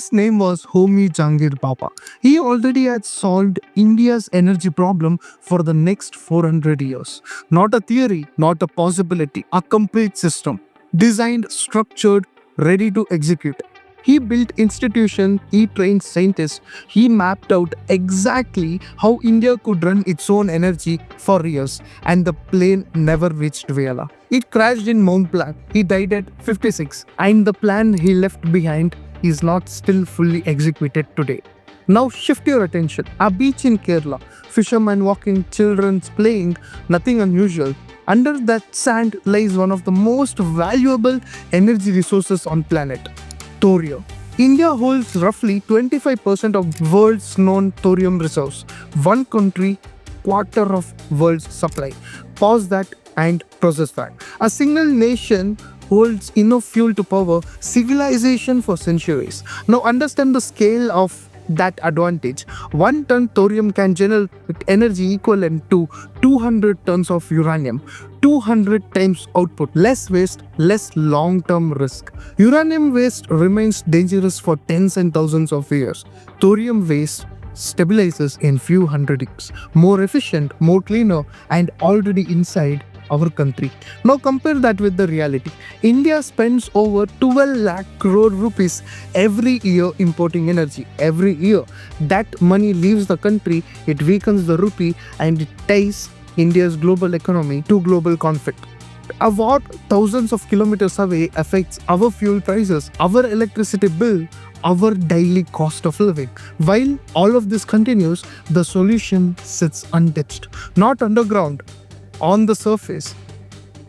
His name was Homi Jahangir Baba. He already had solved India's energy problem for the next 400 years. Not a theory, not a possibility, a complete system. Designed, structured, ready to execute. He built institutions, he trained scientists, he mapped out exactly how India could run its own energy for years, and the plane never reached Vienna. It crashed in Mont Blanc. He died at 56, and the plan he left behind is not still fully executed today. Now shift your attention. A beach in Kerala, fishermen walking, children playing, nothing unusual. Under that sand lies one of the most valuable energy resources on planet. Thorium. India holds roughly 25% of world's known thorium reserves. One country, quarter of world's supply. Pause that and process that. A single nation holds enough fuel to power civilization for centuries. Now understand the scale of that advantage. 1 ton thorium can generate energy equivalent to 200 tons of uranium. 200 times output. Less waste, less long-term risk. Uranium waste remains dangerous for tens and thousands of years. Thorium waste stabilizes in few hundred years. More efficient, more cleaner, and already inside our country. Now compare that with the reality. India spends over 12 lakh crore rupees every year importing energy. Every year. That money leaves the country, it weakens the rupee, and it ties India's global economy to global conflict. A war thousands of kilometers away affects our fuel prices, our electricity bill, our daily cost of living. While all of this continues, the solution sits untouched, not underground, on the surface.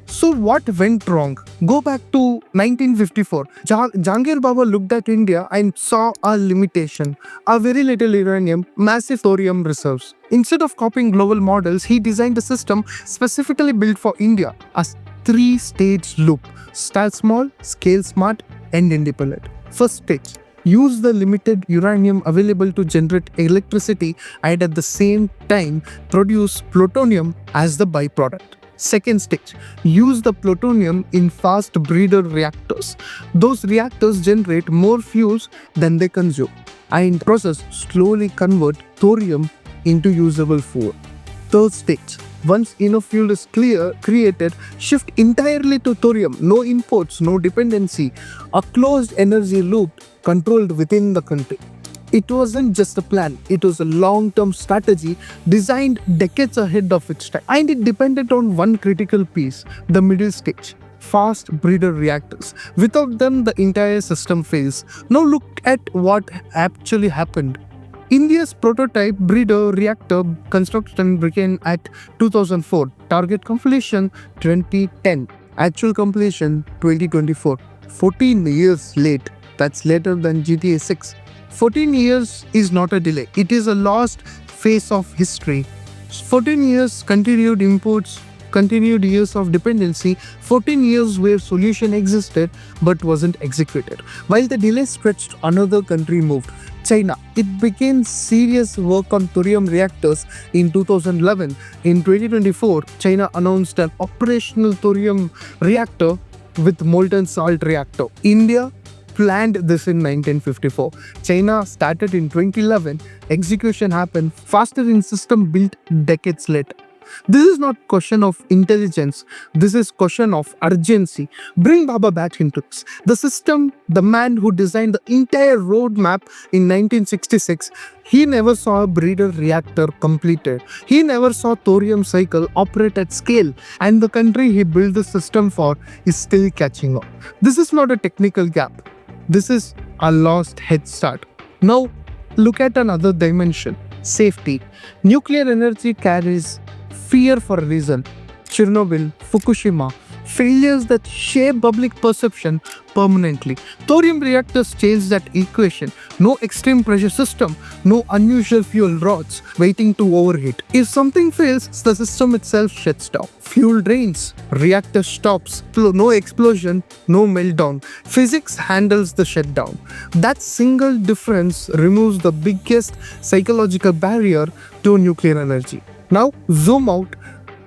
So what went wrong? Go back to 1954. Jahangir Baba looked at India and saw a limitation. A very little uranium, massive thorium reserves. Instead of copying global models, he designed a system specifically built for India. A 3-stage loop. Start small, scale smart, and independent. First stage. Use the limited uranium available to generate electricity and at the same time produce plutonium as the byproduct. Second stage, use the plutonium in fast breeder reactors. Those reactors generate more fuels than they consume, and process slowly convert thorium into usable fuel. Third stage, once enough fuel is created, shift entirely to thorium. No imports, no dependency. A closed energy loop controlled within the country. It wasn't just a plan, it was a long-term strategy designed decades ahead of its time. And it depended on one critical piece, the middle stage, fast breeder reactors. Without them, the entire system fails. Now look at what actually happened. India's prototype breeder reactor construction began at 2004. Target completion 2010. Actual completion 2024. 14 years late. That's later than GTA 6. 14 years is not a delay. It is a lost phase of history. 14 years continued imports, continued years of dependency, 14 years where solution existed but wasn't executed. While the delay stretched, another country moved. China. It began serious work on thorium reactors in 2011. In 2024, China announced an operational thorium reactor with molten salt reactor. India planned this in 1954. China started in 2011. Execution happened faster in system built decades later. This is not question of intelligence. This is question of urgency. Bring Baba back into this. The system, the man who designed the entire roadmap in 1966, he never saw a breeder reactor completed. He never saw thorium cycle operate at scale. And the country he built the system for is still catching up. This is not a technical gap. This is a lost head start. Now, look at another dimension. Safety. Nuclear energy carries fear for a reason. Chernobyl, Fukushima, failures that shape public perception permanently. Thorium reactors change that equation. No extreme pressure system, no unusual fuel rods waiting to overheat. If something fails, the system itself shuts down. Fuel drains, reactor stops, no explosion, no meltdown. Physics handles the shutdown. That single difference removes the biggest psychological barrier to nuclear energy. Now zoom out.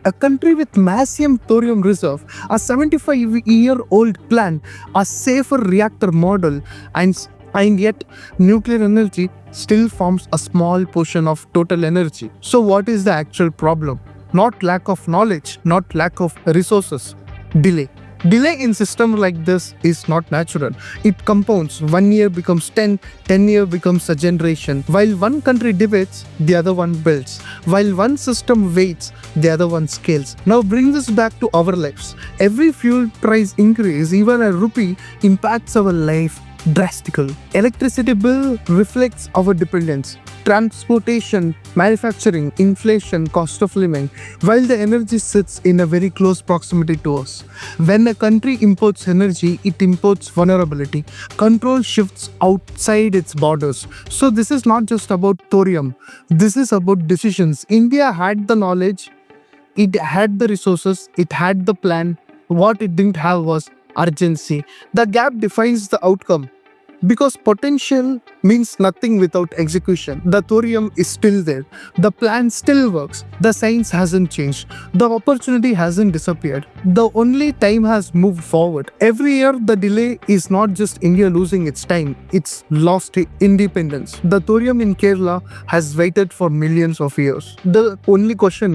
A country with massive thorium reserve, a 75-year-old plan, a safer reactor model, and And yet, nuclear energy still forms a small portion of total energy. So, what is the actual problem? Not lack of knowledge, not lack of resources, delay. Delay in system like this is not natural. It compounds. 1 year becomes 10, 10 year becomes a generation. While one country debates, the other one builds. While one system waits, the other one scales. Now brings us back to our lives. Every fuel price increase, even a rupee, impacts our life drastically. Electricity bill reflects our dependence. Transportation, manufacturing, inflation, cost of living, while the energy sits in a very close proximity to us. When a country imports energy, it imports vulnerability. Control shifts outside its borders. So this is not just about thorium. This is about decisions. India had the knowledge, it had the resources, it had the plan. What it didn't have was urgency. The gap defines the outcome. Because potential means nothing without execution. The thorium is still there. The plan still works. The science hasn't changed. The opportunity hasn't disappeared. The only time has moved forward. Every year, the delay is not just India losing its time, it's lost independence. The thorium in Kerala has waited for millions of years. The only question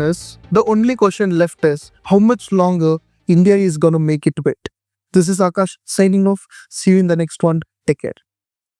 left is how much longer India is gonna make it wait. This is Akash signing off. See you in the next one. Take care.